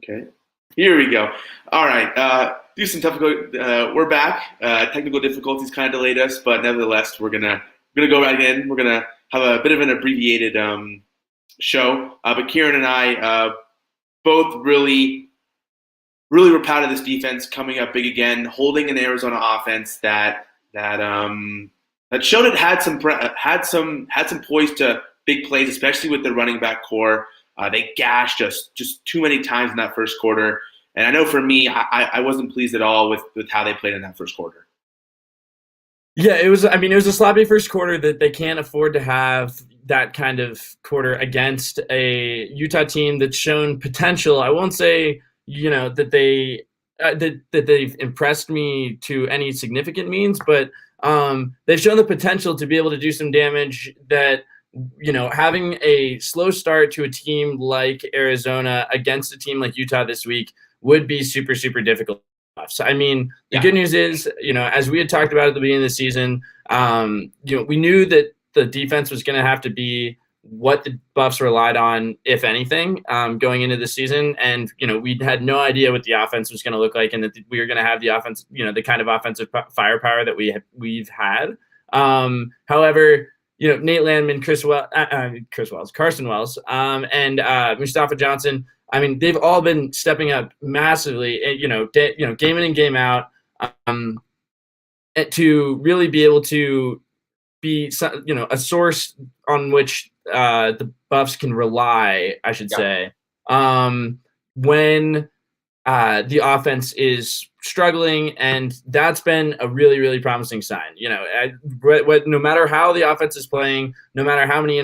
Okay. Here we go. All right. Do some we're back. Technical difficulties kind of delayed us, but nevertheless, we're gonna go right in. We're gonna have a bit of an abbreviated show. But Kieran and I both really were proud of this defense coming up big again, holding an Arizona offense that showed it had some poise to big plays, especially with the running back core. They gashed us just too many times in that first quarter. And I know for me, I wasn't pleased at all with how they played in that first quarter. Yeah, it was. I mean, it was a sloppy first quarter that they can't afford to have that kind of quarter against a Utah team that's shown potential. I won't say that they've impressed me to any significant means, but they've shown the potential to be able to do some damage. That having a slow start to a team like Arizona against a team like Utah this week would be super, super difficult. So, I mean, the good news is, as we had talked about at the beginning of the season, we knew that the defense was going to have to be what the Buffs relied on, if anything, going into the season. And, we had no idea what the offense was going to look like, and that we were going to have the offense, the kind of offensive firepower that we've had. However, Nate Landman, Carson Wells, and Mustafa Johnson, I mean, they've all been stepping up massively, game in and game out, to really be able to be, a source on which the Buffs can rely, I should say, when the offense is struggling, and that's been a really, really promising sign. No matter how the offense is playing, no matter how many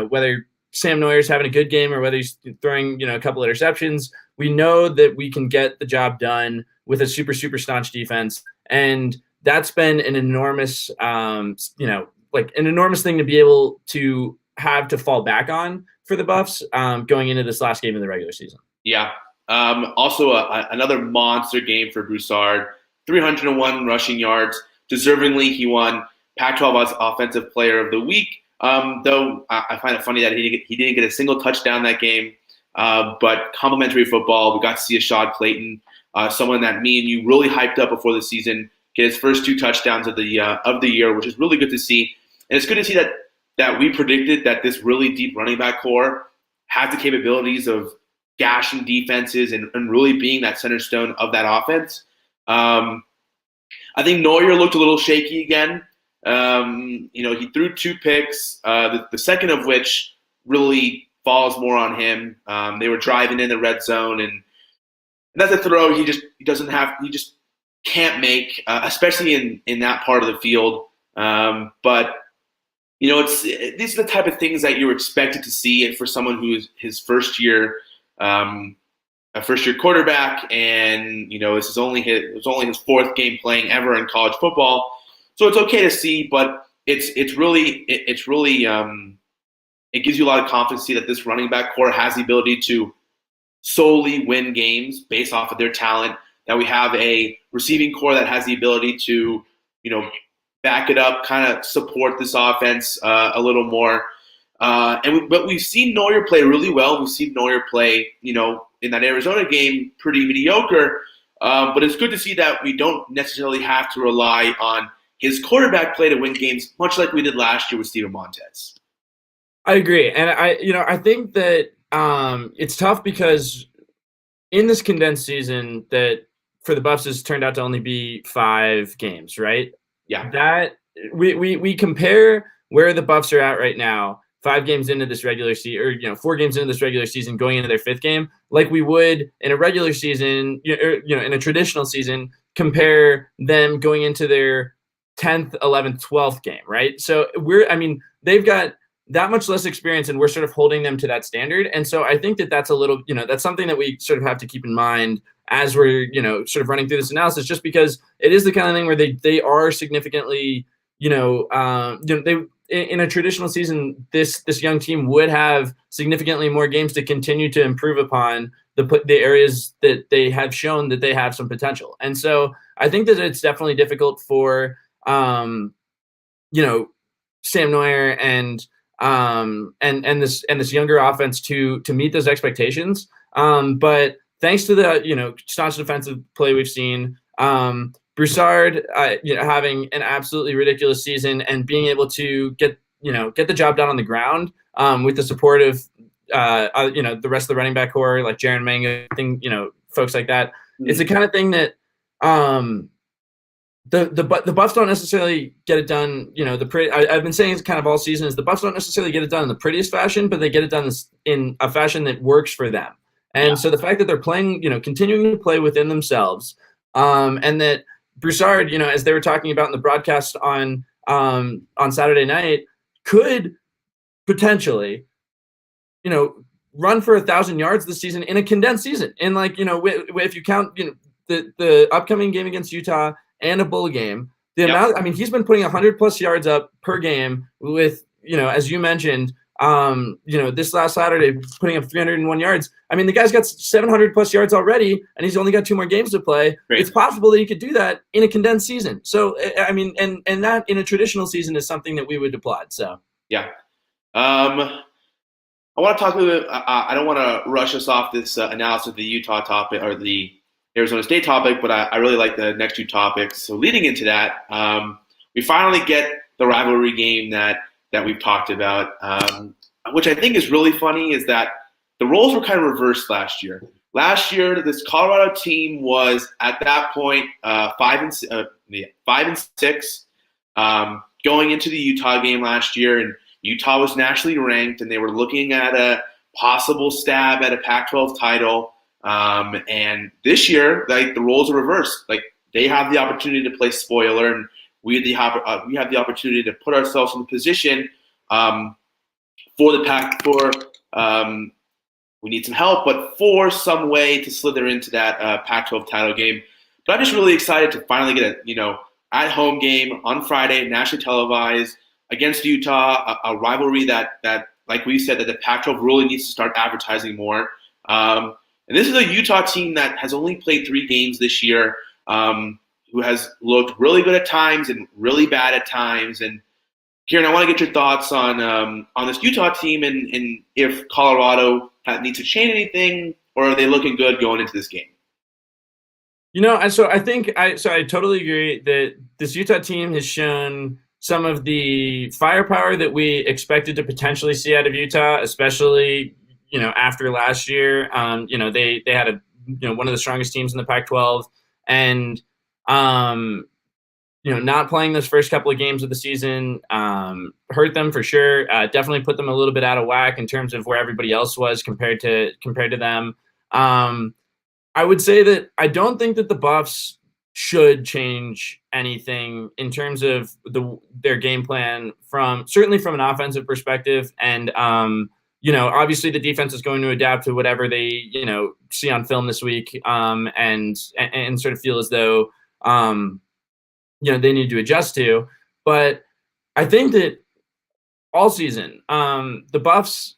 whether Sam Neuer's having a good game or whether he's throwing, a couple of interceptions, we know that we can get the job done with a super, super staunch defense. And that's been an enormous, an enormous thing to be able to have to fall back on for the Buffs going into this last game of the regular season. Yeah. Also, another monster game for Broussard, 301 rushing yards. Deservingly, he won Pac-12 Offensive Player of the Week. Though I find it funny that he didn't get a single touchdown that game. But complimentary football, we got to see Ashad Clayton, someone that me and you really hyped up before the season, get his first 2 touchdowns of the year, which is really good to see. And it's good to see that we predicted that this really deep running back core has the capabilities of gashing defenses and really being that center stone of that offense. I think Neuer looked a little shaky again. He threw 2 picks, the second of which really falls more on him. They were driving in the red zone, and that's a throw he just can't make, especially in that part of the field. But these are the type of things that you're expected to see for someone who is his first year, a first-year quarterback, and this is only his 4th game playing ever in college football. So it's okay to see, but it gives you a lot of confidence to see that this running back core has the ability to solely win games based off of their talent, that we have a receiving core that has the ability to, back it up, kind of support this offense a little more. But we've seen Neuer play really well. We've seen Neuer play, in that Arizona game, pretty mediocre. But it's good to see that we don't necessarily have to rely on his quarterback play to win games, much like we did last year with Steven Montez. I agree. And I think that it's tough because in this condensed season that for the Buffs has turned out to only be 5 games, right? Yeah. That we compare where the Buffs are at right now, 5 games into this regular season, or 4 games into this regular season, going into their 5th game, like we would in a regular season, in a traditional season, compare them going into their 10th, 11th, 12th game, right? So they've got that much less experience, and we're sort of holding them to that standard. And so I think that that's a little, that's something that we sort of have to keep in mind as we're, sort of running through this analysis, just because it is the kind of thing where they are significantly, they in a traditional season, this young team would have significantly more games to continue to improve upon the areas that they have shown that they have some potential. And so I think that it's definitely difficult for, Sam Neuer and this younger offense to meet those expectations. But thanks to the staunch defensive play we've seen, Broussard having an absolutely ridiculous season and being able to get the job done on the ground with the support of the rest of the running back core like Jaron Mango, folks like that. Mm-hmm. It's the kind of thing that the Buffs don't necessarily get it done. I've been saying it's kind of all season is the Buffs don't necessarily get it done in the prettiest fashion, but they get it done in a fashion that works for them. And so the fact that they're playing, continuing to play within themselves, and that Broussard, as they were talking about in the broadcast on Saturday night, could potentially, run for 1,000 yards this season in a condensed season. And if you count, the upcoming game against Utah and a bowl game, the amount, he's been putting 100+ yards up per game with, as you mentioned, this last Saturday, putting up 301 yards. The guy's got 700+ yards already, and he's only got 2 more games to play. Great. It's possible that he could do that in a condensed season. So, and that in a traditional season is something that we would applaud. So, yeah. I want to talk a little bit. I don't want to rush us off this analysis of the Utah topic or the Arizona State topic, but I really like the next 2 topics. So leading into that, we finally get the rivalry game that we've talked about, which I think is really funny is that the roles were kind of reversed last year. Last year, this Colorado team was at that point 5-6, going into the Utah game last year, and Utah was nationally ranked, and they were looking at a possible stab at a Pac-12 title. And this year, the roles are reversed. They have the opportunity to play spoiler, and we have the opportunity to put ourselves in the position for the Pac. We need some help, but for some way to slither into that Pac-12 title game. But I'm just really excited to finally get a at-home game on Friday, nationally televised against Utah, a rivalry that like we said, that the Pac-12 really needs to start advertising more. And this is a Utah team that has only played 3 games this year, who has looked really good at times and really bad at times. And Kieran, I want to get your thoughts on this Utah team and if Colorado needs to change anything, or are they looking good going into this game? So I totally agree that this Utah team has shown some of the firepower that we expected to potentially see out of Utah, especially after last year. They had one of the strongest teams in the Pac-12, and not playing those first couple of games of the season hurt them for sure. Definitely put them a little bit out of whack in terms of where everybody else was compared to them. I would say that I don't think that the Buffs should change anything in terms of their game plan certainly from an offensive perspective. And obviously the defense is going to adapt to whatever they see on film this week, and sort of feel as though they need to adjust to. But I think that all season, the Buffs'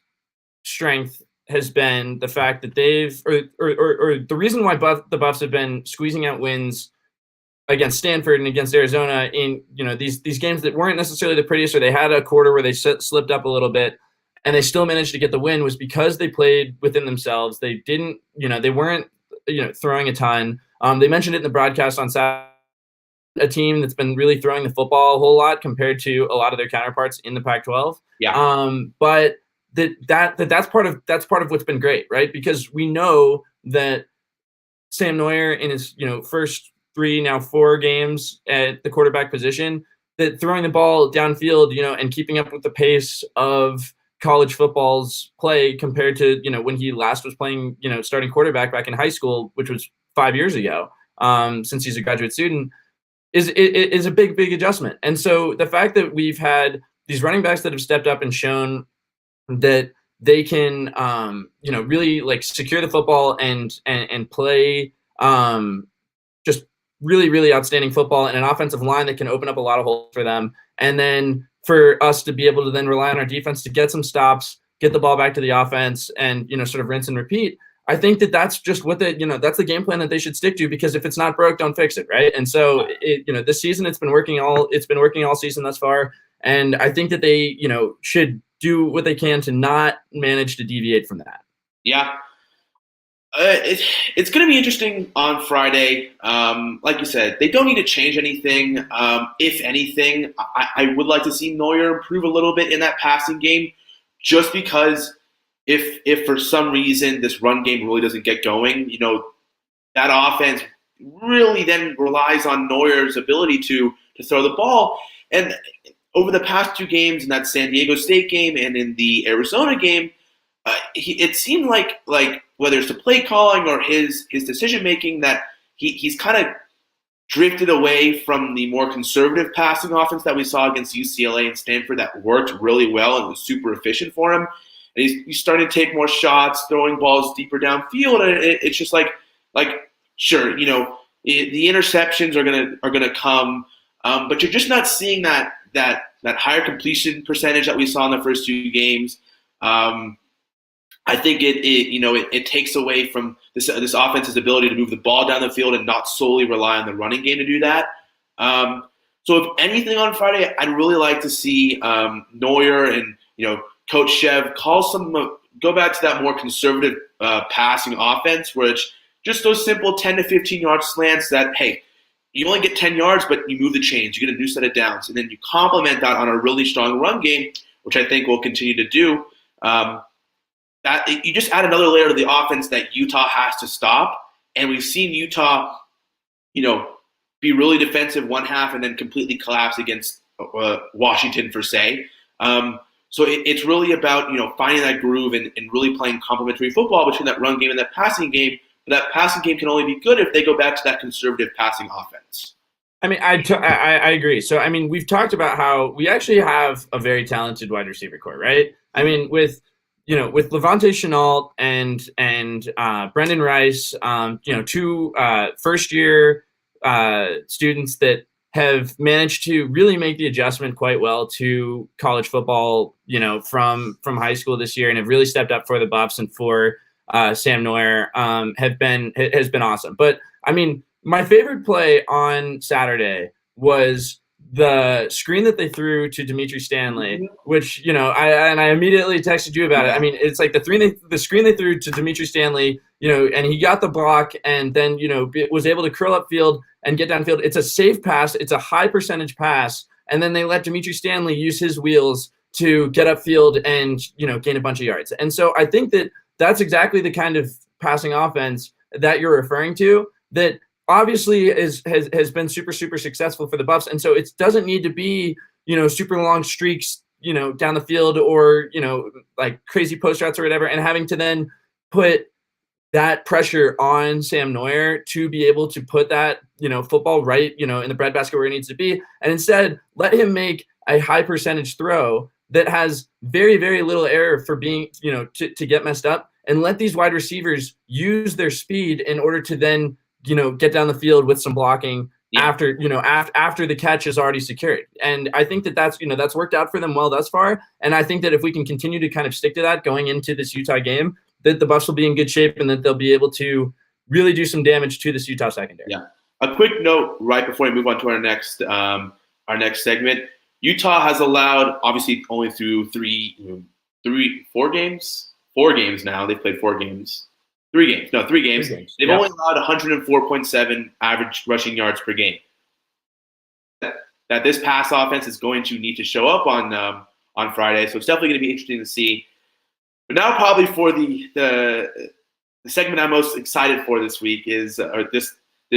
strength has been the fact that they've, or the reason why the Buffs have been squeezing out wins against Stanford and against Arizona in these games that weren't necessarily the prettiest, or they had a quarter where they slipped up a little bit, and they still managed to get the win, was because they played within themselves. They didn't, they weren't, throwing a ton. They mentioned it in the broadcast on Saturday. A team that's been really throwing the football a whole lot compared to a lot of their counterparts in the Pac-12. Yeah. But that's part of what's been great, right? Because we know that Sam Neuer in his first 3, now 4 games at the quarterback position, that throwing the ball downfield, and keeping up with the pace of college football's play compared to when he last was playing starting quarterback back in high school, which was 5 years ago, since he's a graduate student, is a big adjustment. And so the fact that we've had these running backs that have stepped up and shown that they can really secure the football and play just really outstanding football, and an offensive line that can open up a lot of holes for them, and then for us to be able to then rely on our defense to get some stops, get the ball back to the offense, and sort of rinse and repeat. I think that that's just what that's the game plan that they should stick to, because if it's not broke, don't fix it, right? And so this season it's been working all season thus far, and I think that they should do what they can to not manage to deviate from that. Yeah. It's going to be interesting on Friday. Like you said, they don't need to change anything. If anything, I would like to see Neuer improve a little bit in that passing game, just because if for some reason this run game really doesn't get going, that offense really then relies on Neuer's ability to throw the ball. And over the past two games, in that San Diego State game and in the Arizona game, it seemed like whether it's the play calling or his decision making, that he's kind of drifted away from the more conservative passing offense that we saw against UCLA and Stanford that worked really well and was super efficient for him. And he's starting to take more shots, throwing balls deeper downfield, and it's just like sure, the interceptions are gonna come, but you're just not seeing that higher completion percentage that we saw in the first two games. I think it takes away from this offense's ability to move the ball down the field and not solely rely on the running game to do that. So if anything on Friday, I'd really like to see Neuer and Coach Chev go back to that more conservative passing offense, which just those simple 10 to 15 yard slants that, hey, you only get 10 yards, but you move the chains, you get a new set of downs, and then you complement that on a really strong run game, which I think we'll continue to do. That you just add another layer to the offense that Utah has to stop, and we've seen Utah, be really defensive one half and then completely collapse against Washington for say. So it's really about finding that groove and really playing complementary football between that run game and that passing game. But that passing game can only be good if they go back to that conservative passing offense. I mean, I agree. So, I mean, we've talked about how we actually have a very talented wide receiver core, right? I mean, with Levante Chenault and Brendan Rice, two first-year students that have managed to really make the adjustment quite well to college football, from high school this year, and have really stepped up for the Buffs and for Sam Neuer has been awesome. But I mean, my favorite play on Saturday was the screen that they threw to Dimitri Stanley, which I immediately texted you about it. I mean, it's like the screen they threw to Dimitri Stanley, and he got the block, and then was able to curl upfield and get downfield. It's a safe pass. It's a high percentage pass, and then they let Dimitri Stanley use his wheels to get upfield and gain a bunch of yards. And so I think that's exactly the kind of passing offense that you're referring to, that obviously has been super, super successful for the Buffs. And so it doesn't need to be, super long streaks, down the field, or, like crazy post routes or whatever, and having to then put that pressure on Sam Neuer to be able to put that, football right, in the breadbasket where it needs to be. And instead let him make a high percentage throw that has very, very little error for being, to get messed up, and let these wide receivers use their speed in order to then, get down the field with some blocking after the catch is already secured. And I think that's worked out for them well thus far. And I think that if we can continue to kind of stick to that going into this Utah game, that the Buffs will be in good shape and that they'll be able to really do some damage to this Utah secondary. Yeah. A quick note right before we move on to our next segment. Utah has allowed, obviously only through four games now. They've played 4 games. 3 games. No, 3 games. 3 games. They've only allowed 104.7 average rushing yards per game. That this pass offense is going to need to show up on Friday, so it's definitely going to be interesting to see. But now, probably for the segment I'm most excited for this week is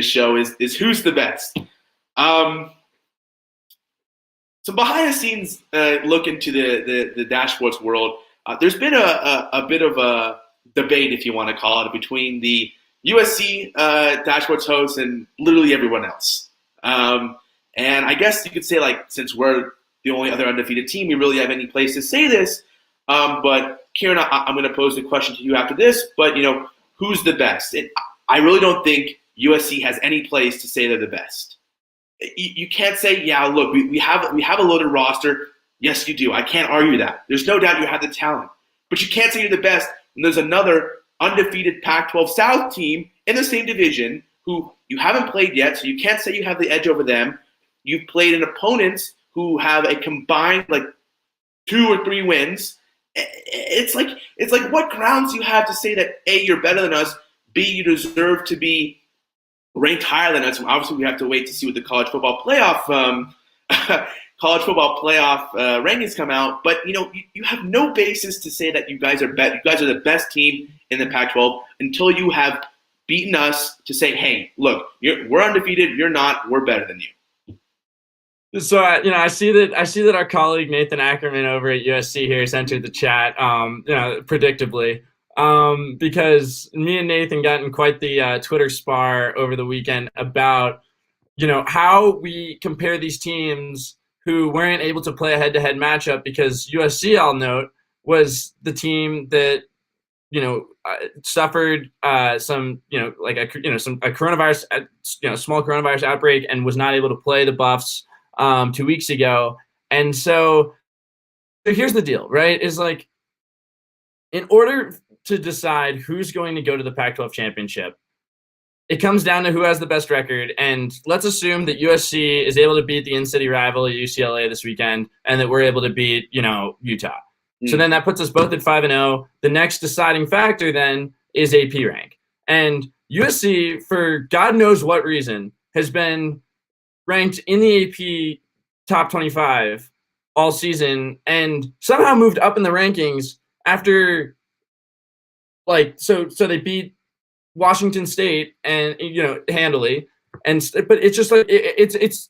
show is who's the best. Some behind the scenes look into the dashboards world. There's been a bit of a debate, if you want to call it, between the USC dashboards hosts and literally everyone else. And I guess you could say, since we're the only other undefeated team, we really have any place to say this. But Kieran, I'm going to pose the question to you after this. But who's the best? I really don't think USC has any place to say they're the best. You can't say, yeah, look, we have a loaded roster. Yes, you do. I can't argue that. There's no doubt you have the talent. But you can't say you're the best when there's another undefeated Pac-12 South team in the same division who you haven't played yet, so you can't say you have the edge over them. You've played an opponents who have a combined 2 or 3 wins. It's like what grounds do you have to say that A, you're better than us, B, you deserve to be ranked higher than us. And obviously, we have to wait to see what the college football playoff rankings come out. But you have no basis to say that you guys are You guys are the best team in the Pac-12 until you have beaten us to say, hey, look, we're undefeated. You're not. We're better than you. So I see that our colleague Nathan Ackerman over at USC here has entered the chat. Predictably, because me and Nathan got in quite the Twitter spar over the weekend about how we compare these teams who weren't able to play a head-to-head matchup, because USC, I'll note, was the team that suffered some coronavirus, small coronavirus outbreak, and was not able to play the Buffs 2 weeks ago. And so here's the deal, right? Is like, in order to decide who's going to go to the Pac-12 championship, it comes down to who has the best record. And let's assume that USC is able to beat the in-city rival at UCLA this weekend, and that we're able to beat, Utah. So then that puts us both at 5-0. The next deciding factor then is AP rank. And USC, for God knows what reason, has been ranked in the AP top 25 all season, and somehow moved up in the rankings after, so they beat Washington State and handily, but it's just like it's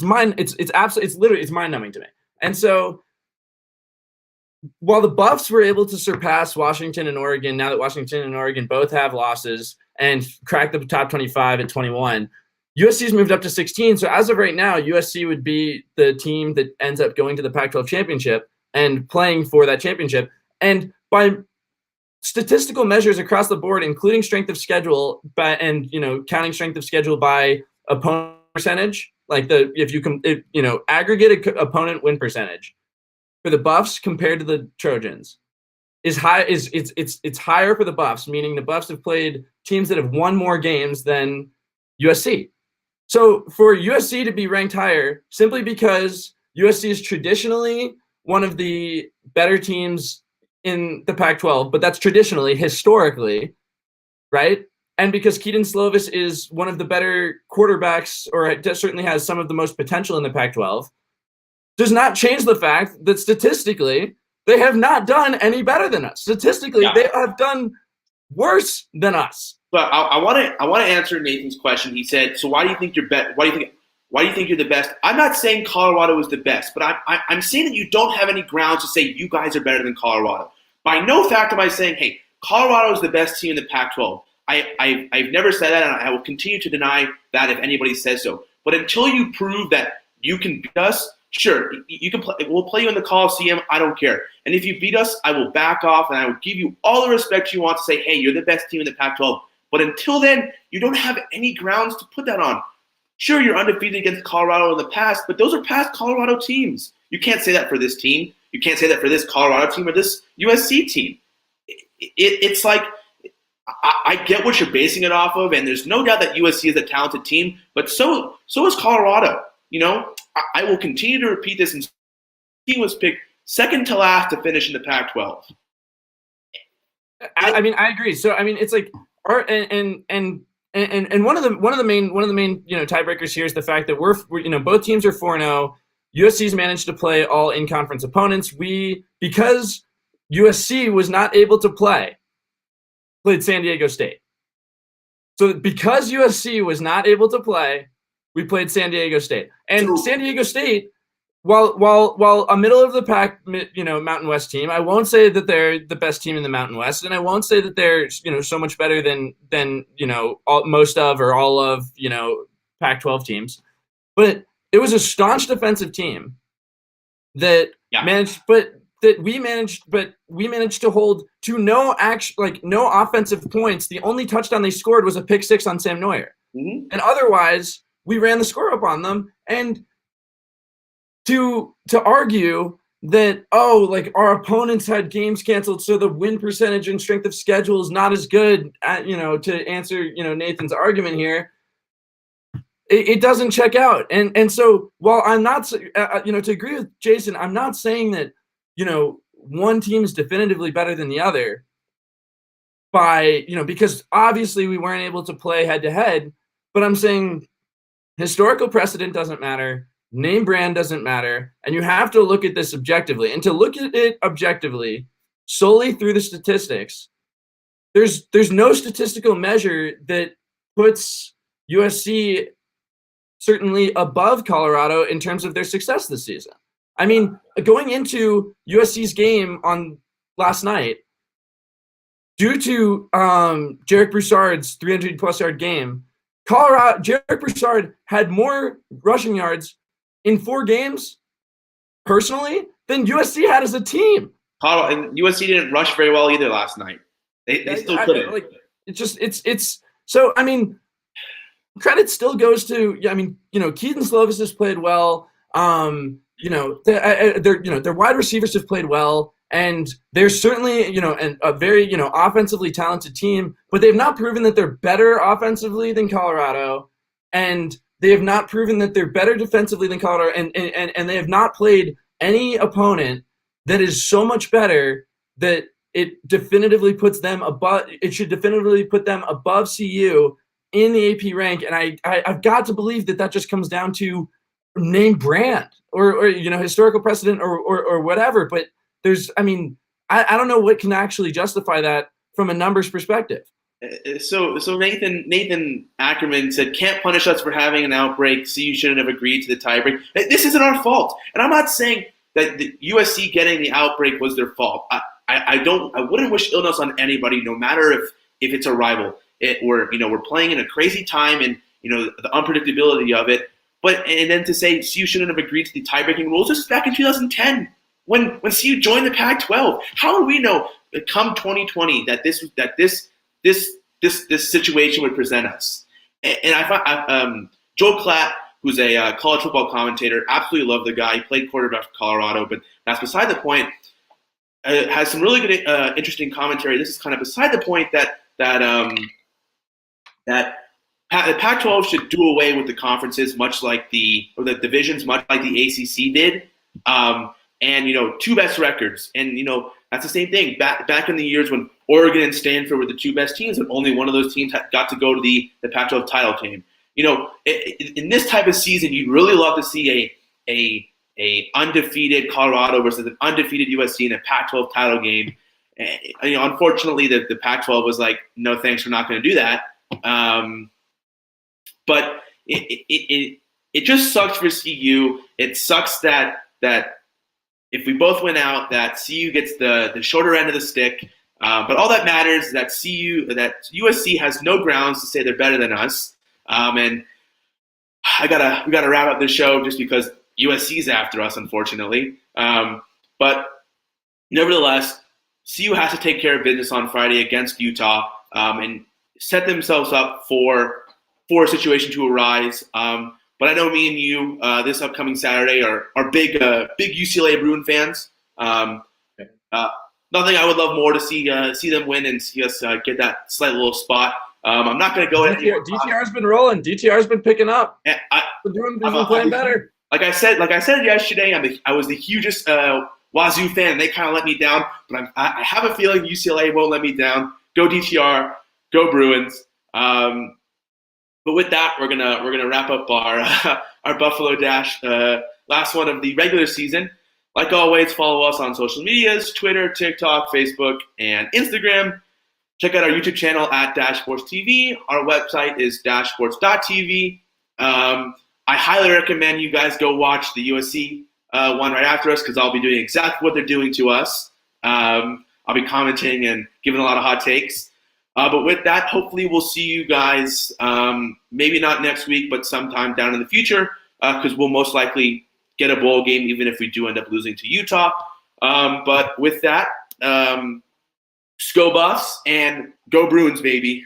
mind numbing to me. And so while the Buffs were able to surpass Washington and Oregon, now that Washington and Oregon both have losses, and crack the top 25 at 21, USC's moved up to 16. So as of right now, USC would be the team that ends up going to the Pac-12 championship and playing for that championship. And by statistical measures across the board, including strength of schedule, counting strength of schedule by opponent percentage, aggregate opponent win percentage for the Buffs compared to the Trojans is high. It's higher for the Buffs, meaning the Buffs have played teams that have won more games than USC. So for USC to be ranked higher, simply because USC is traditionally one of the better teams in the Pac-12, but that's historically, right? And because Keaton Slovis is one of the better quarterbacks, or certainly has some of the most potential in the Pac-12, does not change the fact that statistically they have not done any better than us. Statistically, They have done worse than us. But I want to answer Nathan's question. He said, "So why do you think you're Why do you think you're the best?" I'm not saying Colorado is the best, but I'm saying that you don't have any grounds to say you guys are better than Colorado. By no fact am I saying, hey, Colorado is the best team in the Pac-12. I've never said that, and I will continue to deny that if anybody says so. But until you prove that you can beat us, sure, you can play. We'll play you in the Coliseum. I don't care. And if you beat us, I will back off, and I will give you all the respect you want to say, hey, you're the best team in the Pac-12. But until then, you don't have any grounds to put that on. Sure, you're undefeated against Colorado in the past, but those are past Colorado teams. You can't say that for this team. You can't say that for this Colorado team or this USC team. It's like, I get what you're basing it off of, and there's no doubt that USC is a talented team, but so is Colorado. I will continue to repeat this, and the team was picked second to last to finish in the Pac-12. I agree. So it's like, and one of the main tiebreakers here is the fact that we're both teams are 4-0. USC's managed to play all in-conference opponents. Because USC was not able to played San Diego State. So because USC was not able to play, we played San Diego State. And San Diego State, while a middle of the pack, Mountain West team, I won't say that they're the best team in the Mountain West, and I won't say that they're so much better than most of or all of Pac-12 teams. But it was a staunch defensive team that we managed to hold to no offensive points. The only touchdown they scored was a pick six on Sam Neuer. Mm-hmm. And otherwise, we ran the score up on them. And to argue that, our opponents had games canceled, so the win percentage and strength of schedule is not as good, to answer, Nathan's argument here, it doesn't check out. And so while I'm not, to agree with Jason, I'm not saying that, one team is definitively better than the other. by, because obviously we weren't able to play head to head, but I'm saying historical precedent doesn't matter, name brand doesn't matter, and you have to look at this objectively. And to look at it objectively solely through the statistics, there's no statistical measure that puts USC certainly above Colorado in terms of their success this season. I mean, going into USC's game on last night, due to Jarek Broussard's 300-plus yard game, Jarek Broussard had more rushing yards in 4 games, personally, than USC had as a team. And USC didn't rush very well either last night. They still couldn't. It's so, I mean, credit still goes to, Keaton Slovis has played well. Their wide receivers have played well, and they're certainly, a very, offensively talented team, but they've not proven that they're better offensively than Colorado, and they have not proven that they're better defensively than Colorado, and they have not played any opponent that is so much better that it definitively puts them above. It should definitively put them above CU in the AP rank, and I've got to believe that just comes down to name brand or historical precedent or whatever. But I don't know what can actually justify that from a numbers perspective. So Nathan Ackerman said, "Can't punish us for having an outbreak. CU shouldn't have agreed to the tiebreak. This isn't our fault, and I'm not saying that the USC getting the outbreak was their fault. I wouldn't wish illness on anybody, no matter if it's a rival. We're playing in a crazy time, and the unpredictability of it. And then to say CU shouldn't have agreed to the tie-breaking rules, this is back in 2010 when CU joined the Pac-12. How do we know come 2020 that this situation would present us? And I find Joe Klatt, who's a college football commentator, absolutely love the guy. He played quarterback for Colorado, but that's beside the point. Has some really good, interesting commentary. This is kind of beside the point that the Pac-12 should do away with the conferences, much like the divisions, much like the ACC did, and 2 best records, and that's the same thing. Back in the years when Oregon and Stanford were the 2 best teams, and only one of those teams got to go to the Pac-12 title game. In this type of season, you'd really love to see a undefeated Colorado versus an undefeated USC in a Pac-12 title game. Unfortunately, the Pac-12 was like, no thanks, we're not going to do that. But it just sucks for CU. It sucks that if we both win out, that CU gets the shorter end of the stick. But all that matters is that USC has no grounds to say they're better than us. And we gotta wrap up this show just because USC's after us, unfortunately. But nevertheless, CU has to take care of business on Friday against Utah and set themselves up for a situation to arise. But I know me and you this upcoming Saturday are big UCLA Bruin fans. Nothing I would love more to see them win and see us get that slight little spot. I'm not going to go ahead. DTR's been rolling. DTR's been picking up. Been playing better. Like I said yesterday, I was the hugest Wazoo fan, and they kind of let me down. But I have a feeling UCLA won't let me down. Go DTR, go Bruins. But with that, we're gonna wrap up our Buffalo Dash, last one of the regular season. Like always, follow us on social medias: Twitter, TikTok, Facebook, and Instagram. Check out our YouTube channel at Dash Sports TV. Our website is dashsports.tv. I highly recommend you guys go watch the USC one right after us, because I'll be doing exactly what they're doing to us. I'll be commenting and giving a lot of hot takes. But with that, hopefully we'll see you guys, maybe not next week, but sometime down in the future, because we'll most likely get a bowl game, even if we do end up losing to Utah. But with that, go Buffs and go Bruins, baby.